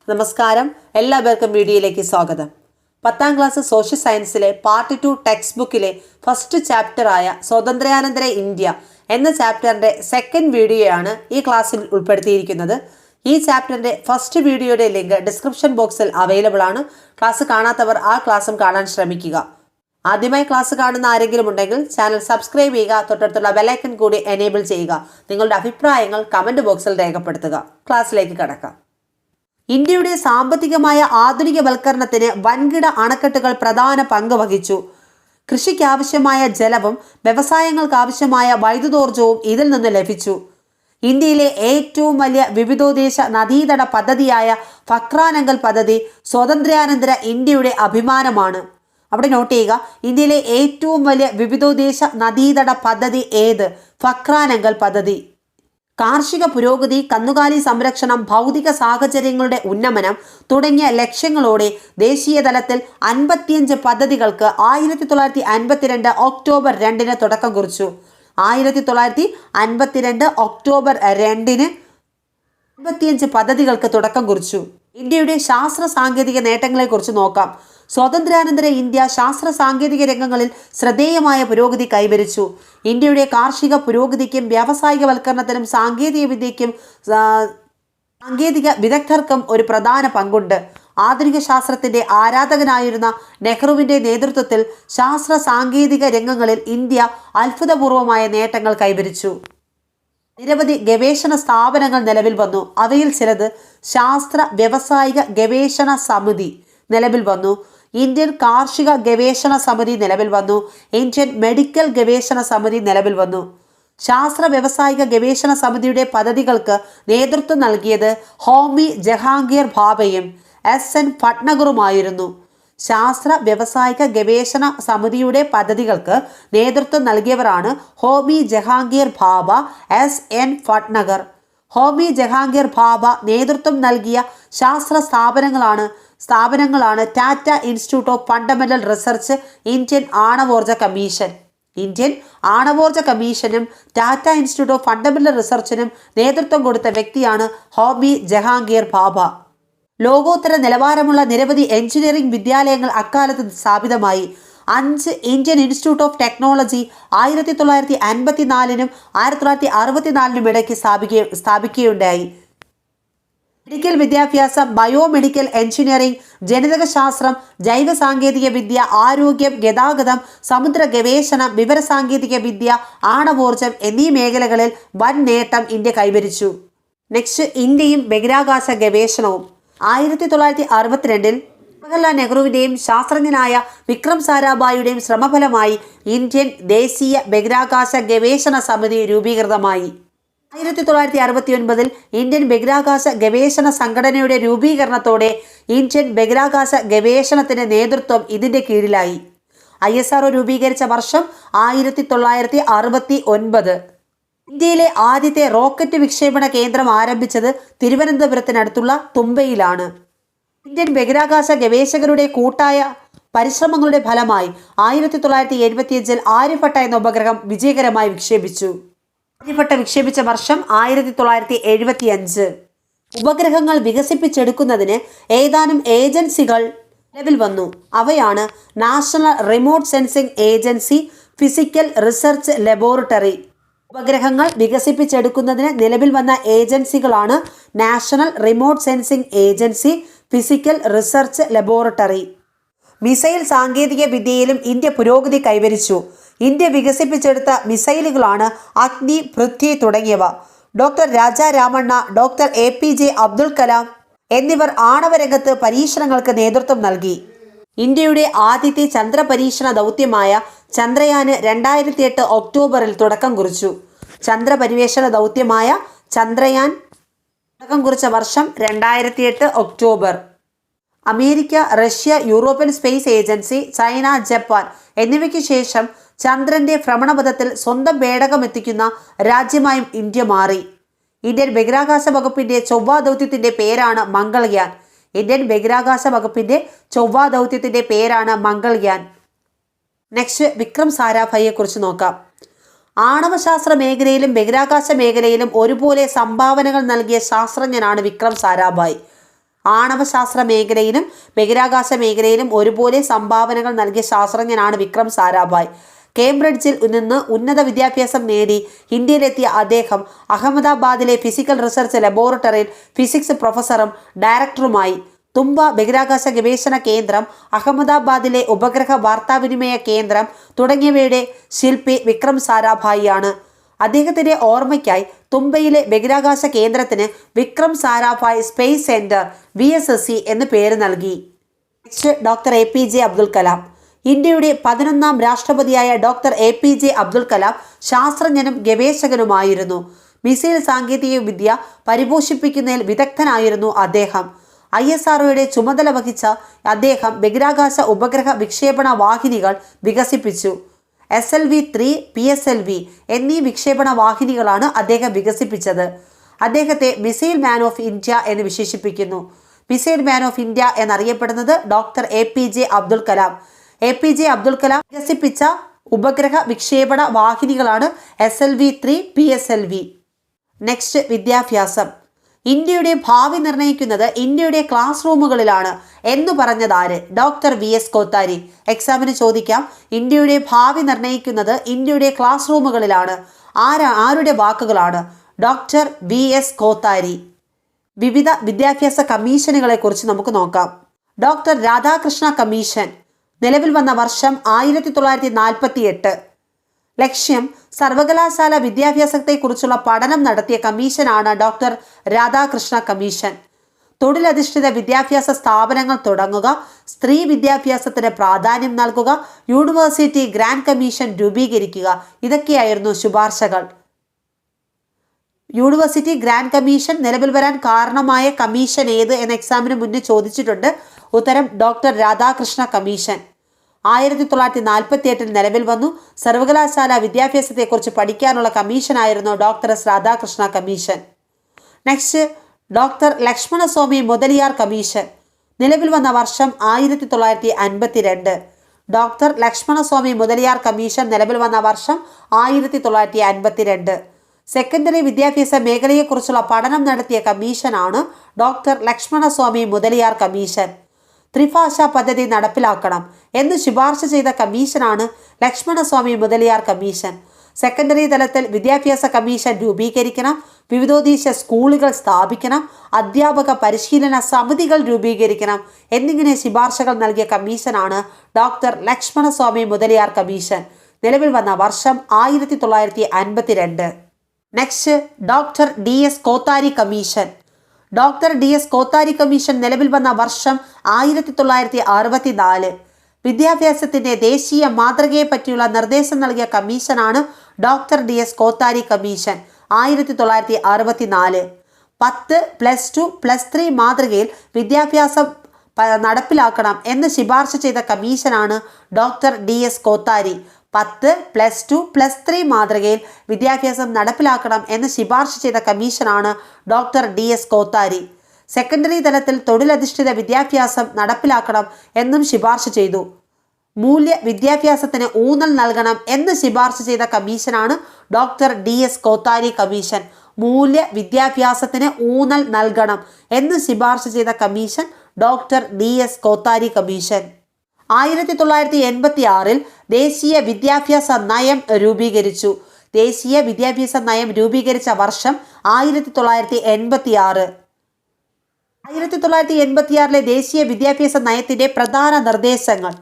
നമസ്കാരം, എല്ലാവർക്കും വീഡിയോയിലേക്ക് സ്വാഗതം. 10ാം ക്ലാസ് സോഷ്യൽ സയൻസിലെ പാർട്ട് 2 ടെക്സ്റ്റ് ബുക്കിലെ ഫസ്റ്റ് ചാപ്റ്ററായ സ്വാതന്ത്ര്യാനന്തര ഇന്ത്യ എന്ന ചാപ്റ്ററിൻ്റെ സെക്കൻഡ് വീഡിയോയാണ് ഈ ക്ലാസ്സിൽ ഉൾപ്പെടുത്തിയിരിക്കുന്നത്. ഈ ചാപ്റ്ററിൻ്റെ ഫസ്റ്റ് വീഡിയോയുടെ ലിങ്ക് ഡിസ്ക്രിപ്ഷൻ ബോക്സിൽ അവൈലബിൾ ആണ്. ക്ലാസ് കാണാത്തവർ ആ ക്ലാസ്സും കാണാൻ ശ്രമിക്കുക. ആദ്യമായി ക്ലാസ് കാണുന്ന ആരെങ്കിലും ഉണ്ടെങ്കിൽ ചാനൽ സബ്സ്ക്രൈബ് ചെയ്യുക, തൊട്ടടുത്തുള്ള ബെല്ലൈക്കൺ കൂടി എനേബിൾ ചെയ്യുക. നിങ്ങളുടെ അഭിപ്രായങ്ങൾ കമൻറ്റ് ബോക്സിൽ രേഖപ്പെടുത്തുക. ക്ലാസ്സിലേക്ക് കടക്കാം. ഇന്ത്യയുടെ സാമ്പത്തികമായ ആധുനികവൽക്കരണത്തിന് വൻകിട അണക്കെട്ടുകൾ പ്രധാന പങ്ക് വഹിച്ചു. കൃഷിക്കാവശ്യമായ ജലവും വ്യവസായങ്ങൾക്കാവശ്യമായ വൈദ്യുതോർജ്ജവും ഇതിൽ നിന്ന് ലഭിച്ചു. ഇന്ത്യയിലെ ഏറ്റവും വലിയ വിവിധോദ്ദേശ നദീതട പദ്ധതിയായ ഫക്രാനങ്കൽ പദ്ധതി സ്വാതന്ത്ര്യാനന്തര ഇന്ത്യയുടെ അഭിമാനമാണ്. അവിടെ നോട്ട് ചെയ്യുക, ഇന്ത്യയിലെ ഏറ്റവും വലിയ വിവിധോദ്ദേശ നദീതട പദ്ധതി ഏത്? ഫക്രാനങ്കൽ പദ്ധതി. കാർഷിക പുരോഗതി, കന്നുകാലി സംരക്ഷണം, ഭൗതിക സാഹചര്യങ്ങളുടെ ഉന്നമനം തുടങ്ങിയ ലക്ഷ്യങ്ങളോടെ ദേശീയ തലത്തിൽ 55 പദ്ധതികൾക്ക് 1952 ഒക്ടോബർ 2 തുടക്കം കുറിച്ചു. 1952 ഒക്ടോബർ 2 55 പദ്ധതികൾക്ക് തുടക്കം കുറിച്ചു. ഇന്ത്യയുടെ ശാസ്ത്ര സാങ്കേതിക നേട്ടങ്ങളെക്കുറിച്ച് നോക്കാം. സ്വാതന്ത്ര്യാനന്തര ഇന്ത്യ ശാസ്ത്ര സാങ്കേതിക രംഗങ്ങളിൽ ശ്രദ്ധേയമായ പുരോഗതി കൈവരിച്ചു. ഇന്ത്യയുടെ കാർഷിക പുരോഗതിക്കും വ്യാവസായികവൽക്കരണത്തിനും സാങ്കേതിക വിദഗ്ധർക്കും ഒരു പ്രധാന പങ്കുണ്ട്. ആധുനിക ശാസ്ത്രത്തിന്റെ ആരാധകനായിരുന്ന നെഹ്റുവിന്റെ നേതൃത്വത്തിൽ ശാസ്ത്ര സാങ്കേതിക രംഗങ്ങളിൽ ഇന്ത്യ അത്ഭുതപൂർവമായ നേട്ടങ്ങൾ കൈവരിച്ചു. നിരവധി ഗവേഷണ സ്ഥാപനങ്ങൾ നിലവിൽ വന്നു. അവയിൽ ചിലത് ശാസ്ത്ര വ്യാവസായിക ഗവേഷണ സമിതി നിലവിൽ വന്നു. ഇന്ത്യൻ കാർഷിക ഗവേഷണ സമിതി നിലവിൽ വന്നു. ഇന്ത്യൻ മെഡിക്കൽ ഗവേഷണ സമിതി നിലവിൽ വന്നു. ശാസ്ത്ര വ്യാവസായിക ഗവേഷണ സമിതിയുടെ പദ്ധതികൾക്ക് നേതൃത്വം നൽകിയത് ഹോമി ജഹാംഗീർ ഭാഭയും SN ഭട്നഗറുമായിരുന്നു. ശാസ്ത്ര വ്യാവസായിക ഗവേഷണ സമിതിയുടെ പദ്ധതികൾക്ക് നേതൃത്വം നൽകിയവരാണ് ഹോമി ജഹാംഗീർ ഭാഭ, SN ഭട്നഗർ. ഹോമി ജഹാംഗീർ ഭാഭ നേതൃത്വം നൽകിയ ശാസ്ത്ര സ്ഥാപനങ്ങളാണ് Tata institute of fundamental research, Indian ആണവോർജ കമ്മീഷൻ. ഇന്ത്യൻ ആണവോർജ കമ്മീഷനും ടാറ്റ ഇൻസ്റ്റിറ്റ്യൂട്ട് ഓഫ് ഫണ്ടമെന്റൽ റിസർച്ചിനും നേതൃത്വം കൊടുത്ത വ്യക്തിയാണ് ഹോമി ജഹാംഗീർ ഭാഭ. ലോകോത്തര നിലവാരമുള്ള നിരവധി എഞ്ചിനീയറിംഗ് വിദ്യാലയങ്ങൾ അക്കാലത്ത് സ്ഥാപിതമായി. 5 ഇന്ത്യൻ ഇൻസ്റ്റിറ്റ്യൂട്ട് ഓഫ് ടെക്നോളജി 1954 1964 ഇടയ്ക്ക് സ്ഥാപിക്കുകയുണ്ടായി. മെഡിക്കൽ വിദ്യാഭ്യാസം, ബയോമെഡിക്കൽ എഞ്ചിനീയറിംഗ്, ജനിതക ശാസ്ത്രം, ജൈവ സാങ്കേതിക വിദ്യ, ആരോഗ്യം, ഗതാഗതം, സമുദ്ര ഗവേഷണം, വിവരസാങ്കേതിക വിദ്യ, ആണവോർജം എന്നീ മേഖലകളിൽ വൻ നേട്ടം ഇന്ത്യ കൈവരിച്ചു. നെക്സ്റ്റ്, ഇന്ത്യയും ബഹിരാകാശ ഗവേഷണവും. 1962 ജവഹർലാൽ നെഹ്റുവിൻ്റെയും ശാസ്ത്രജ്ഞനായ വിക്രം സാരാഭായിയുടെയും ശ്രമഫലമായി ഇന്ത്യൻ ദേശീയ ബഹിരാകാശ ഗവേഷണ സമിതി രൂപീകൃതമായി. 1969 ഇന്ത്യൻ ബഹിരാകാശ ഗവേഷണ സംഘടനയുടെ രൂപീകരണത്തോടെ ഇന്ത്യൻ ബഹിരാകാശ ഗവേഷണത്തിന്റെ നേതൃത്വം ഇതിന്റെ കീഴിലായി. ISRO രൂപീകരിച്ച വർഷം 1969. ഇന്ത്യയിലെ ആദ്യത്തെ റോക്കറ്റ് വിക്ഷേപണ കേന്ദ്രം ആരംഭിച്ചത് തിരുവനന്തപുരത്തിനടുത്തുള്ള തുമ്പയിലാണ്. ഇന്ത്യൻ ബഹിരാകാശ ഗവേഷകരുടെ കൂട്ടായ പരിശ്രമങ്ങളുടെ ഫലമായി 1975 ആര്യഭട്ട എന്ന ഉപഗ്രഹം വിജയകരമായി വിക്ഷേപിച്ചു. ആര്യഭട്ട വിക്ഷേപിച്ച വർഷം 1975. ഉപഗ്രഹങ്ങൾ വികസിപ്പിച്ചെടുക്കുന്നതിന് ഏതാനും ഏജൻസികൾ നിലവിൽ വന്നു. അവയാണ് national remote sensing agency, physical research laboratory. ഉപഗ്രഹങ്ങൾ വികസിപ്പിച്ചെടുക്കുന്നതിന് നിലവിൽ വന്ന ഏജൻസികളാണ് national remote sensing agency, physical research laboratory. Missile സാങ്കേതിക വിദ്യയിലും ഇന്ത്യ പുരോഗതി കൈവരിച്ചു. ഇന്ത്യ വികസിപ്പിച്ചെടുത്ത മിസൈലുകളാണ് അഗ്നി, പൃഥ്വി തുടങ്ങിയവ. Doctor Raja Ramanna, doctor APJ Abdul Kalam എന്നിവർ ആണവരംഗത്ത് പരീക്ഷണങ്ങൾക്ക് നേതൃത്വം നൽകി. ഇന്ത്യയുടെ ആദ്യത്തെ ചന്ദ്രപരീക്ഷണ ദൗത്യമായ ചന്ദ്രയാന് 2008 ഒക്ടോബറിൽ തുടക്കം കുറിച്ചു. ചന്ദ്രപരിവേഷണ ദൗത്യമായ ചന്ദ്രയാൻ തുടക്കം കുറിച്ച വർഷം 2008 October. America, Russia, European space agency, China, Japan എന്നിവയ്ക്ക് ശേഷം ചന്ദ്രന്റെ ഭ്രമണപഥത്തിൽ സ്വന്തം പേടകമെത്തിക്കുന്ന രാജ്യമായും ഇന്ത്യ മാറി. ഇന്ത്യൻ ബഹിരാകാശ വകുപ്പിന്റെ ചൊവ്വാ ദൗത്യത്തിന്റെ പേരാണ് മംഗൾയാൻ. ഇന്ത്യൻ ബഹിരാകാശ വകുപ്പിന്റെ ചൊവ്വാ ദൗത്യത്തിന്റെ പേരാണ് മംഗൾയാൻ. നെക്സ്റ്റ്, വിക്രം സാരാഭായിയെ കുറിച്ച് നോക്കാം. ആണവശാസ്ത്ര മേഖലയിലും ബഹിരാകാശ മേഖലയിലും ഒരുപോലെ സംഭാവനകൾ നൽകിയ ശാസ്ത്രജ്ഞനാണ് വിക്രം സാരാഭായ്. ആണവശാസ്ത്ര മേഖലയിലും ബഹിരാകാശ മേഖലയിലും ഒരുപോലെ സംഭാവനകൾ നൽകിയ ശാസ്ത്രജ്ഞനാണ് വിക്രം സാരാഭായ്. കേംബ്രിഡ്ജിൽ നിന്ന് ഉന്നത വിദ്യാഭ്യാസം നേടി ഇന്ത്യയിലെത്തിയ അദ്ദേഹം അഹമ്മദാബാദിലെ ഫിസിക്കൽ റിസർച്ച് ലബോറട്ടറിയിൽ ഫിസിക്സ് പ്രൊഫസറും ഡയറക്ടറുമായി. തുമ്പ ബഹിരാകാശ ഗവേഷണ കേന്ദ്രം, അഹമ്മദാബാദിലെ ഉപഗ്രഹ വാർത്താവിനിമയ കേന്ദ്രം തുടങ്ങിയവയുടെ ശില്പി വിക്രം സാരാഭായിയാണ്. അദ്ദേഹത്തിന്റെ ഓർമ്മയ്ക്കായി തുമ്പയിലെ ബഹിരാകാശ കേന്ദ്രത്തിന് Vikram Sarabhai space centre VSSC എന്ന് പേര് നൽകി. Next doctor APJ Abdul Kalam. ഇന്ത്യയുടെ 11ാം രാഷ്ട്രപതിയായ ഡോക്ടർ APJ അബ്ദുൽ കലാം ശാസ്ത്രജ്ഞനും ഗവേഷകനുമായിരുന്നു. മിസൈൽ സാങ്കേതിക വിദ്യ പരിപോഷിപ്പിക്കുന്നതിൽ വിദഗ്ധനായിരുന്നു അദ്ദേഹം. ISROയുടെ ചുമതല വഹിച്ച അദ്ദേഹം ബഹിരാകാശ ഉപഗ്രഹ വിക്ഷേപണ വാഹിനികൾ വികസിപ്പിച്ചു. SLV-3, PSLV എന്നീ വിക്ഷേപണ വാഹിനികളാണ് അദ്ദേഹം വികസിപ്പിച്ചത്. അദ്ദേഹത്തെ മിസൈൽ മാൻ ഓഫ് ഇന്ത്യ എന്ന് വിശേഷിപ്പിക്കുന്നു. മിസൈൽ മാൻ ഓഫ് ഇന്ത്യ എന്നറിയപ്പെടുന്നത് doctor APJ Abdul Kalam. APJ Abdul Kalam വികസിപ്പിച്ച ഉപഗ്രഹ വിക്ഷേപണ വാഹിനികളാണ് SLV-3, PSLV. നെക്സ്റ്റ് വിദ്യാഭ്യാസം. ഇന്ത്യയുടെ ഭാവി നിർണ്ണയിക്കുന്നത് ഇന്ത്യയുടെ ക്ലാസ് റൂമുകളിലാണ് എന്ന് പറഞ്ഞതാര്? Doctor VS Kothari. എക്സാമിന് ചോദിക്കാം, ഇന്ത്യയുടെ ഭാവി നിർണ്ണയിക്കുന്നത് ഇന്ത്യയുടെ ക്ലാസ് റൂമുകളിലാണ്. ആരുടെ വാക്കുകളാണ്? Doctor VS Kothari. വിവിധ വിദ്യാഭ്യാസ കമ്മീഷനുകളെ കുറിച്ച് നമുക്ക് നോക്കാം. ഡോക്ടർ രാധാകൃഷ്ണ കമ്മീഷൻ നിലവിൽ വന്ന വർഷം 1948. ലക്ഷ്യം സർവകലാശാല വിദ്യാഭ്യാസത്തെക്കുറിച്ചുള്ള പഠനം നടത്തിയ കമ്മീഷനാണ് ഡോക്ടർ രാധാകൃഷ്ണ കമ്മീഷൻ. തൊഴിലധിഷ്ഠിത വിദ്യാഭ്യാസ സ്ഥാപനങ്ങൾ തുടങ്ങുക, സ്ത്രീ വിദ്യാഭ്യാസത്തിന് പ്രാധാന്യം നൽകുക, യൂണിവേഴ്സിറ്റി ഗ്രാൻഡ് കമ്മീഷൻ രൂപീകരിക്കുക, ഇതൊക്കെയായിരുന്നു ശുപാർശകൾ. യൂണിവേഴ്സിറ്റി ഗ്രാൻഡ് കമ്മീഷൻ നിലവിൽ വരാൻ കാരണമായ കമ്മീഷൻ ഏത് എന്ന എക്സാമിന് മുന്നേ ചോദിച്ചിട്ടുണ്ട്. ഉത്തരം ഡോക്ടർ രാധാകൃഷ്ണ കമ്മീഷൻ. 1948 നിലവിൽ വന്നു. സർവകലാശാല വിദ്യാഭ്യാസത്തെക്കുറിച്ച് പഠിക്കാനുള്ള കമ്മീഷനായിരുന്നു doctor S Radhakrishna commission. Next doctor Lakshmanaswami Mudaliar commission നിലവിൽ വന്ന വർഷം 1952. ഡോക്ടർ ലക്ഷ്മണസ്വാമി മുതലിയാർ കമ്മീഷൻ നിലവിൽ വന്ന വർഷം 1952. സെക്കൻഡറി വിദ്യാഭ്യാസ മേഖലയെക്കുറിച്ചുള്ള പഠനം നടത്തിയ കമ്മീഷനാണ് ഡോക്ടർ ലക്ഷ്മണസ്വാമി മുതലിയാർ കമ്മീഷൻ. ത്രിഭാഷാ പദ്ധതി നടപ്പിലാക്കണം എന്ന് ശുപാർശ ചെയ്ത കമ്മീഷനാണ് ലക്ഷ്മണസ്വാമി മുതലിയാർ കമ്മീഷൻ. സെക്കൻഡറി തലത്തിൽ വിദ്യാഭ്യാസ കമ്മീഷൻ രൂപീകരിക്കണം, വിവിധോദ്ദേശ സ്കൂളുകൾ സ്ഥാപിക്കണം, അധ്യാപക പരിശീലന സമിതികൾ രൂപീകരിക്കണം എന്നിങ്ങനെ ശുപാർശകൾ നൽകിയ കമ്മീഷനാണ് ഡോക്ടർ ലക്ഷ്മണസ്വാമി മുതലിയാർ കമ്മീഷൻ. നിലവിൽ വന്ന വർഷം 1952. Next doctor DS Kothari commission. Doctor DS Kothari commission നിലവിൽ വന്ന വർഷം 1964. വിദ്യാഭ്യാസത്തിന്റെ ദേശീയ മാതൃകയെ പറ്റിയുള്ള നിർദ്ദേശം നൽകിയ കമ്മീഷനാണ് ഡോക്ടർ DS കോത്താരി കമ്മീഷൻ. 1964. 10, +2, +3 മാതൃകയിൽ വിദ്യാഭ്യാസം നടപ്പിലാക്കണം എന്ന് ശുപാർശ ചെയ്ത കമ്മീഷനാണ് ഡോക്ടർ DS കോത്താരി. 10, +2, +3 മാതൃകയിൽ വിദ്യാഭ്യാസം നടപ്പിലാക്കണം എന്ന് ശുപാർശ ചെയ്ത കമ്മീഷനാണ് ഡോക്ടർ DS കോത്താരി. സെക്കൻഡറി തലത്തിൽ തൊഴിലധിഷ്ഠിത വിദ്യാഭ്യാസം നടപ്പിലാക്കണം എന്നും ശുപാർശ ചെയ്തു. മൂല്യ വിദ്യാഭ്യാസത്തിന് ഊന്നൽ നൽകണം എന്ന് ശുപാർശ ചെയ്ത കമ്മീഷനാണ് ഡോക്ടർ DS കോത്താരി കമ്മീഷൻ. മൂല്യ വിദ്യാഭ്യാസത്തിന് ഊന്നൽ നൽകണം എന്ന് ശുപാർശ ചെയ്ത commission doctor DS Kothari commission. 1986 ദേശീയ വിദ്യാഭ്യാസ നയം രൂപീകരിച്ചു. ദേശീയ വിദ്യാഭ്യാസ നയം രൂപീകരിച്ച വർഷം 1986. 1986 ദേശീയ വിദ്യാഭ്യാസ നയത്തിന്റെ പ്രധാന നിർദ്ദേശങ്ങൾ: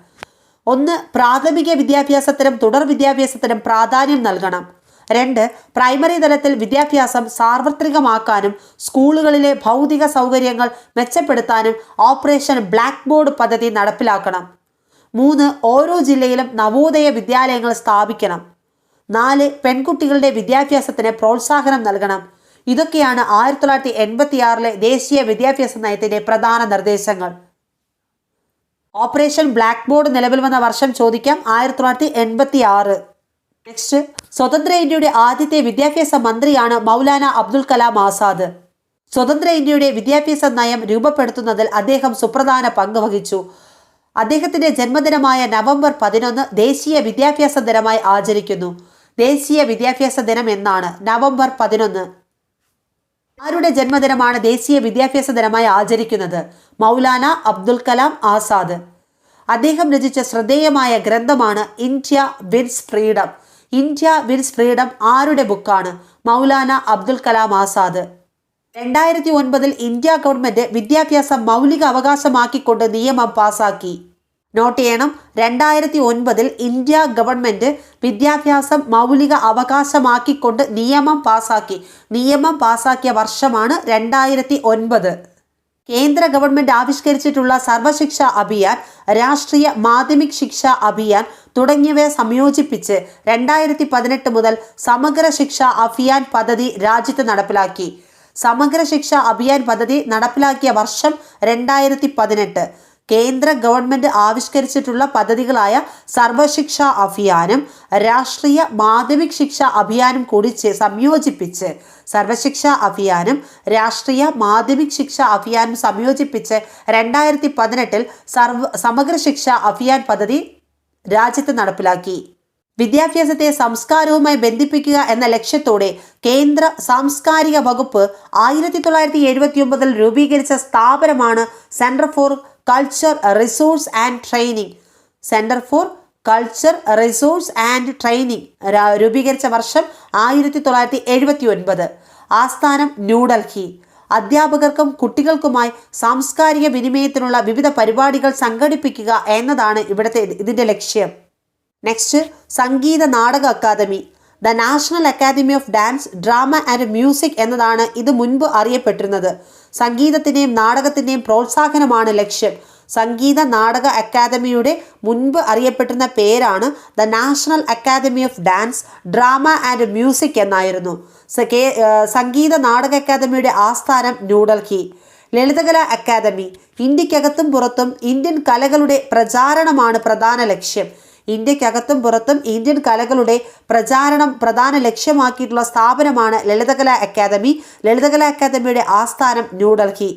1. പ്രാഥമിക വിദ്യാഭ്യാസത്തിനും തുടർ വിദ്യാഭ്യാസത്തിനും പ്രാധാന്യം നൽകണം. 2. പ്രൈമറി തലത്തിൽ വിദ്യാഭ്യാസം സാർവത്രികമാക്കാനും സ്കൂളുകളിലെ ഭൗതിക സൗകര്യങ്ങൾ മെച്ചപ്പെടുത്താനും ഓപ്പറേഷൻ ബ്ലാക്ക് ബോർഡ് പദ്ധതി നടപ്പിലാക്കണം. 3. ഓരോ ജില്ലയിലും നവോദയ വിദ്യാലയങ്ങൾ സ്ഥാപിക്കണം. 4. പെൺകുട്ടികളുടെ വിദ്യാഭ്യാസത്തിന് പ്രോത്സാഹനം നൽകണം. ഇതൊക്കെയാണ് 1986 ദേശീയ വിദ്യാഭ്യാസ നയത്തിന്റെ പ്രധാന നിർദ്ദേശങ്ങൾ. ഓപ്പറേഷൻ ബ്ലാക്ക് ബോർഡ് നിലവിൽ വന്ന വർഷം ചോദിക്കാം, 1986. നെക്സ്റ്റ്, സ്വതന്ത്ര ഇന്ത്യയുടെ ആദ്യത്തെ വിദ്യാഭ്യാസ മന്ത്രിയാണ് മൗലാന അബ്ദുൽ കലാം ആസാദ്. സ്വതന്ത്ര ഇന്ത്യയുടെ വിദ്യാഭ്യാസ നയം രൂപപ്പെടുത്തുന്നതിൽ അദ്ദേഹം സുപ്രധാന പങ്ക് വഹിച്ചു. അദ്ദേഹത്തിന്റെ ജന്മദിനമായ നവംബർ 11 ദേശീയ വിദ്യാഭ്യാസ ദിനമായി ആചരിക്കുന്നു. ദേശീയ വിദ്യാഭ്യാസ ദിനം എന്നാണ് നവംബർ 11. ആരുടെ ജന്മദിനമാണ് ദേശീയ വിദ്യാഭ്യാസ ദിനമായി ആചരിക്കുന്നത്? മൗലാന അബ്ദുൽ കലാം ആസാദ്. അദ്ദേഹം രചിച്ച ശ്രദ്ധേയമായ ഗ്രന്ഥമാണ് India wins freedom. India wins freedom ആരുടെ ബുക്കാണ്? മൗലാന അബ്ദുൽ കലാം ആസാദ്. 2009 ഇന്ത്യ ഗവൺമെന്റ് വിദ്യാഭ്യാസം മൗലിക അവകാശമാക്കിക്കൊണ്ട് നിയമം പാസാക്കി. നോട്ട് ചെയ്യണം, 2009 ഇന്ത്യ ഗവൺമെന്റ് വിദ്യാഭ്യാസം മൗലിക അവകാശമാക്കിക്കൊണ്ട് നിയമം പാസാക്കി. നിയമം പാസാക്കിയ വർഷമാണ് 2009. കേന്ദ്ര ഗവൺമെന്റ് ആവിഷ്കരിച്ചിട്ടുള്ള സർവശിക്ഷ അഭിയാൻ, രാഷ്ട്രീയ മാധ്യമിക് ശിക്ഷ അഭിയാൻ തുടങ്ങിയവയെ സംയോജിപ്പിച്ച് 2018 മുതൽ സമഗ്ര ശിക്ഷ അഭിയാൻ പദ്ധതി രാജ്യത്ത് നടപ്പിലാക്കി. സമഗ്ര ശിക്ഷ അഭിയാൻ പദ്ധതി നടപ്പിലാക്കിയ വർഷം 2018. കേന്ദ്ര ഗവൺമെന്റ് ആവിഷ്കരിച്ചിട്ടുള്ള പദ്ധതികളായ സർവശിക്ഷ അഭിയാനും രാഷ്ട്രീയ മാധ്യമിക് ശിക്ഷ അഭിയാനും കൂടി സംയോജിപ്പിച്ച് സർവശിക്ഷ അഭിയാനും രാഷ്ട്രീയ മാധ്യമിക് ശിക്ഷ അഭിയാനും സംയോജിപ്പിച്ച് 2018 സമഗ്ര ശിക്ഷ അഭിയാൻ പദ്ധതി രാജ്യത്ത് നടപ്പിലാക്കി. വിദ്യാഭ്യാസത്തെ സംസ്കാരവുമായി ബന്ധിപ്പിക്കുക എന്ന ലക്ഷ്യത്തോടെ കേന്ദ്ര സാംസ്കാരിക വകുപ്പ് 1979 രൂപീകരിച്ച സ്ഥാപനമാണ് centre for culture resource and training. Centre for culture resource and training രൂപീകരിച്ച വർഷം 1979. ആസ്ഥാനം ന്യൂഡൽഹി. അധ്യാപകർക്കും കുട്ടികൾക്കുമായി സാംസ്കാരിക വിനിമയത്തിനുള്ള വിവിധ പരിപാടികൾ സംഘടിപ്പിക്കുക എന്നതാണ് ഇതിൻ്റെ ലക്ഷ്യം. Next, Sangeet Natak academy. The national academy of dance, drama and music എന്നതാണ് ഇത് മുൻപ് അറിയപ്പെട്ടിരുന്നത്. സംഗീതത്തിൻ്റെയും നാടകത്തിൻ്റെയും പ്രോത്സാഹനമാണ് ലക്ഷ്യം. സംഗീത നാടക അക്കാദമിയുടെ മുൻപ് അറിയപ്പെട്ടിരുന്ന പേരാണ് the national academy of dance, drama and music എന്നായിരുന്നു. സംഗീത നാടക അക്കാദമിയുടെ ആസ്ഥാനം ന്യൂഡൽഹി. ലളിതകലാ അക്കാദമി. ഇന്ത്യക്കകത്തും പുറത്തും ഇന്ത്യൻ കലകളുടെ പ്രചാരണമാണ് പ്രധാന ലക്ഷ്യം. ഇന്ത്യക്കകത്തും പുറത്തും ഇന്ത്യൻ കലകളുടെ പ്രചാരണം പ്രധാന ലക്ഷ്യമാക്കിയിട്ടുള്ള സ്ഥാപനമാണ് ലളിതകലാ അക്കാദമി. ലളിതകലാ അക്കാദമിയുടെ ആസ്ഥാനം ന്യൂഡൽഹി.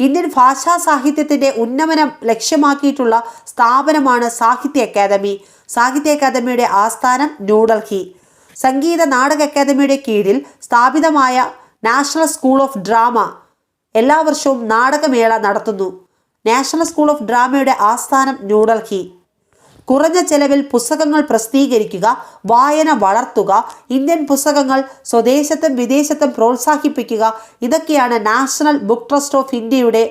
ഇന്ത്യൻ ഭാഷാ സാഹിത്യത്തിൻ്റെ ഉന്നമനം ലക്ഷ്യമാക്കിയിട്ടുള്ള സ്ഥാപനമാണ് സാഹിത്യ അക്കാദമി. സാഹിത്യ അക്കാദമിയുടെ ആസ്ഥാനം ന്യൂഡൽഹി. സംഗീത നാടക അക്കാദമിയുടെ കീഴിൽ സ്ഥാപിതമായ നാഷണൽ സ്കൂൾ ഓഫ് ഡ്രാമ എല്ലാ വർഷവും നാടകമേള നടത്തുന്നു. നാഷണൽ സ്കൂൾ ഓഫ് ഡ്രാമയുടെ ആസ്ഥാനം ന്യൂഡൽഹി. കുറഞ്ഞ ചെലവിൽ പുസ്തകങ്ങൾ പ്രസിദ്ധീകരിക്കുക, വായന വളർത്തുക, ഇന്ത്യൻ പുസ്തകങ്ങൾ സ്വദേശത്തും വിദേശത്തും പ്രോത്സാഹിപ്പിക്കുക, ഇതൊക്കെയാണ് നാഷണൽ ബുക്ക് ട്രസ്റ്റ് ഓഫ് ഇന്ത്യയുടെ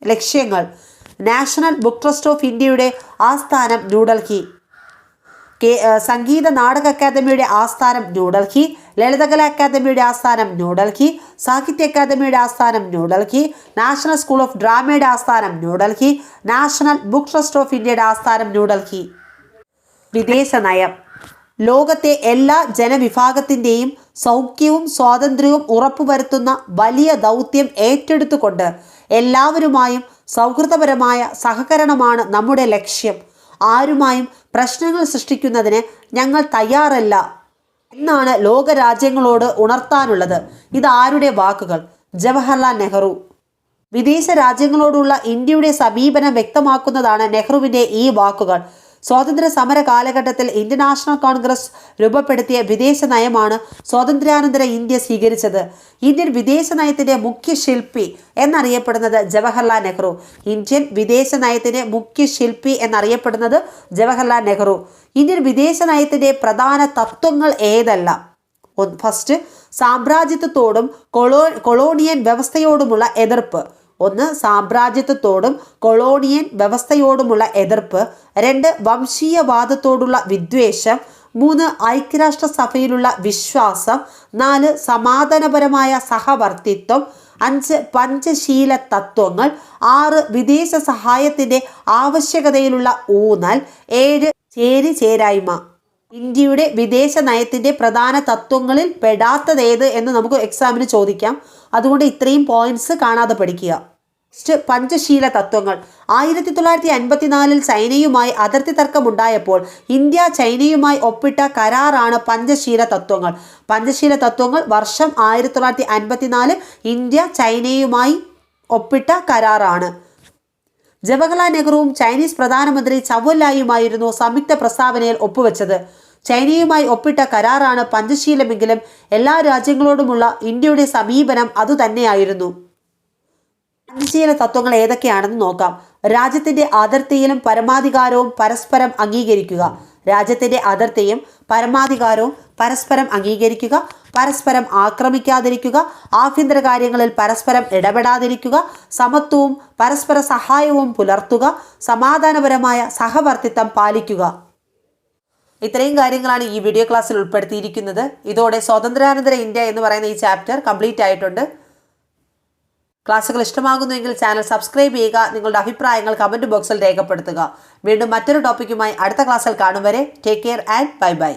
ലക്ഷ്യങ്ങൾ. നാഷണൽ ബുക്ക് ട്രസ്റ്റ് ഓഫ് ഇന്ത്യയുടെ ആസ്ഥാനം ന്യൂഡൽഹി. സംഗീത നാടക അക്കാദമിയുടെ ആസ്ഥാനം ന്യൂഡൽഹി. ലളിതകലാ അക്കാദമിയുടെ ആസ്ഥാനം ന്യൂഡൽഹി. സാഹിത്യ അക്കാദമിയുടെ ആസ്ഥാനം ന്യൂഡൽഹി. നാഷണൽ സ്കൂൾ ഓഫ് ഡ്രാമയുടെ ആസ്ഥാനം New Delhi. National book trust of ഇന്ത്യയുടെ ആസ്ഥാനം ന്യൂഡൽഹി. വിദേശ നയം. ലോകത്തെ എല്ലാ ജനവിഭാഗത്തിൻ്റെയും സൗഖ്യവും സ്വാതന്ത്ര്യവും ഉറപ്പുവരുത്തുന്ന വലിയ ദൗത്യം ഏറ്റെടുത്തുകൊണ്ട് എല്ലാവരുമായും സൗഹൃദപരമായ സഹകരണമാണ് നമ്മുടെ ലക്ഷ്യം. ആരുമായും പ്രശ്നങ്ങൾ സൃഷ്ടിക്കുന്നതിന് ഞങ്ങൾ തയ്യാറല്ല എന്നാണ് ലോകരാജ്യങ്ങളോട് ഉണർത്താനുള്ളത്. ഇത് ആരുടെ വാക്കുകൾ? ജവഹർലാൽ നെഹ്റു. വിദേശ രാജ്യങ്ങളോടുള്ള ഇന്ത്യയുടെ സമീപനം വ്യക്തമാക്കുന്നതാണ് നെഹ്റുവിൻ്റെ ഈ വാക്കുകൾ. സ്വാതന്ത്ര്യ സമര കാലഘട്ടത്തിൽ ഇന്ത്യൻ നാഷണൽ കോൺഗ്രസ് രൂപപ്പെടുത്തിയ വിദേശ നയമാണ് സ്വാതന്ത്ര്യാനന്തര ഇന്ത്യ സ്വീകരിച്ചത്. ഇന്ത്യൻ വിദേശ നയത്തിൻ്റെ മുഖ്യ ശില്പി എന്നറിയപ്പെടുന്നത് ജവഹർലാൽ നെഹ്റു. ഇന്ത്യൻ വിദേശ നയത്തിൻ്റെ മുഖ്യ ശില്പി എന്നറിയപ്പെടുന്നത് ജവഹർലാൽ നെഹ്റു. ഇന്ത്യൻ വിദേശ നയത്തിൻ്റെ പ്രധാന തത്വങ്ങൾ ഏതെല്ലാം? ഫസ്റ്റ്, സാമ്രാജ്യത്വത്തോടും കൊളോണിയൻ വ്യവസ്ഥയോടുമുള്ള എതിർപ്പ്. 1. സാമ്രാജ്യത്വത്തോടും കൊളോണിയൻ വ്യവസ്ഥയോടുമുള്ള എതിർപ്പ്. 2. വംശീയവാദത്തോടുള്ള വിദ്വേഷം. 3. ഐക്യരാഷ്ട്രസഭയിലുള്ള വിശ്വാസം. 4. സമാധാനപരമായ സഹവർത്തിത്വം. 5. പഞ്ചശീല തത്വങ്ങൾ. 6. വിദേശ സഹായത്തിൻ്റെ ആവശ്യകതയിലുള്ള ഊന്നൽ. 7. ചേരിചേരായ്മ. ഇന്ത്യയുടെ വിദേശ നയത്തിൻ്റെ പ്രധാന തത്വങ്ങളിൽ പെടാത്തതേത് എന്ന് നമുക്ക് എക്സാമിന് ചോദിക്കാം. അതുകൊണ്ട് ഇത്രയും പോയിന്റ്സ് കാണാതെ പഠിക്കുക. നെക്സ്റ്റ്, പഞ്ചശീല തത്വങ്ങൾ. 1954 ചൈനയുമായി അതിർത്തി തർക്കമുണ്ടായപ്പോൾ ഇന്ത്യ ചൈനയുമായി ഒപ്പിട്ട കരാറാണ് പഞ്ചശീല തത്വങ്ങൾ. പഞ്ചശീല തത്വങ്ങൾ വർഷം 1954 ഇന്ത്യ ചൈനയുമായി ഒപ്പിട്ട കരാറാണ്. ജവഹർലാൽ നെഹ്റുവും ചൈനീസ് പ്രധാനമന്ത്രി ചൗ ലായുമായിരുന്നു സംയുക്ത പ്രസ്താവനയിൽ ഒപ്പുവെച്ചത്. ചൈനയുമായി ഒപ്പിട്ട കരാറാണ് പഞ്ചശീലമെങ്കിലും എല്ലാ രാജ്യങ്ങളോടുമുള്ള ഇന്ത്യയുടെ സമീപനം അതുതന്നെയായിരുന്നു. പഞ്ചശീല തത്വങ്ങൾ ഏതൊക്കെയാണെന്ന് നോക്കാം. രാജ്യത്തിന്റെ അതിർത്തിയിലും പരമാധികാരവും പരസ്പരം അംഗീകരിക്കുക. രാജ്യത്തിന്റെ അതിർത്തിയും പരമാധികാരവും പരസ്പരം അംഗീകരിക്കുക. പരസ്പരം ആക്രമിക്കാതിരിക്കുക. ആഭ്യന്തര കാര്യങ്ങളിൽ പരസ്പരം ഇടപെടാതിരിക്കുക. സമത്വവും പരസ്പര സഹായവും പുലർത്തുക. സമാധാനപരമായ സഹവർത്തിത്വം പാലിക്കുക. ഇത്രയും കാര്യങ്ങളാണ് ഈ വീഡിയോ ക്ലാസ്സിൽ ഉൾപ്പെടുത്തിയിരിക്കുന്നത്. ഇതോടെ സ്വാതന്ത്ര്യാനന്തര ഇന്ത്യ എന്ന് പറയുന്ന ഈ ചാപ്റ്റർ കംപ്ലീറ്റ് ആയിട്ടുണ്ട്. ക്ലാസ്സുകൾ ഇഷ്ടമാകുന്നുവെങ്കിൽ ചാനൽ സബ്സ്ക്രൈബ് ചെയ്യുക. നിങ്ങളുടെ അഭിപ്രായങ്ങൾ കമൻറ്റ് ബോക്സിൽ രേഖപ്പെടുത്തുക. വീണ്ടും മറ്റൊരു ടോപ്പിക്കുമായി അടുത്ത ക്ലാസ്സിൽ കാണും വരെ take care and bye bye.